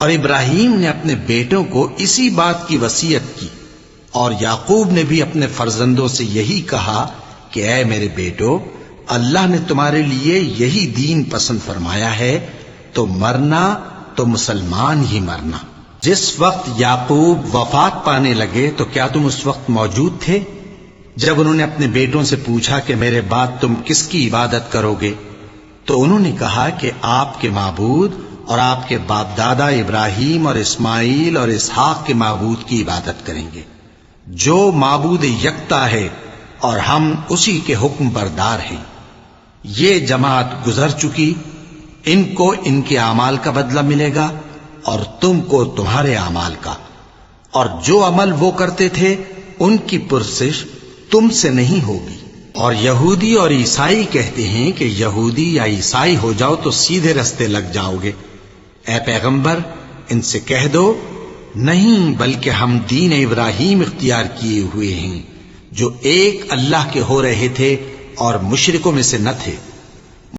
اور ابراہیم نے اپنے بیٹوں کو اسی بات کی وصیت کی، اور یعقوب نے بھی اپنے فرزندوں سے یہی کہا کہ اے میرے بیٹو، اللہ نے تمہارے لیے یہی دین پسند فرمایا ہے، تو مرنا تو مسلمان ہی مرنا۔ جس وقت یعقوب وفات پانے لگے تو کیا تم اس وقت موجود تھے جب انہوں نے اپنے بیٹوں سے پوچھا کہ میرے بعد تم کس کی عبادت کرو گے؟ تو انہوں نے کہا کہ آپ کے معبود اور آپ کے باپ دادا ابراہیم اور اسماعیل اور اسحاق کے معبود کی عبادت کریں گے، جو معبود یکتا ہے اور ہم اسی کے حکم بردار ہیں۔ یہ جماعت گزر چکی، ان کو ان کے اعمال کا بدلہ ملے گا اور تم کو تمہارے اعمال کا، اور جو عمل وہ کرتے تھے ان کی پرسش تم سے نہیں ہوگی۔ اور یہودی اور عیسائی کہتے ہیں کہ یہودی یا عیسائی ہو جاؤ تو سیدھے رستے لگ جاؤ گے۔ اے پیغمبر، ان سے کہہ دو نہیں، بلکہ ہم دین ابراہیم اختیار کیے ہوئے ہیں جو ایک اللہ کے ہو رہے تھے اور مشرکوں میں سے نہ تھے۔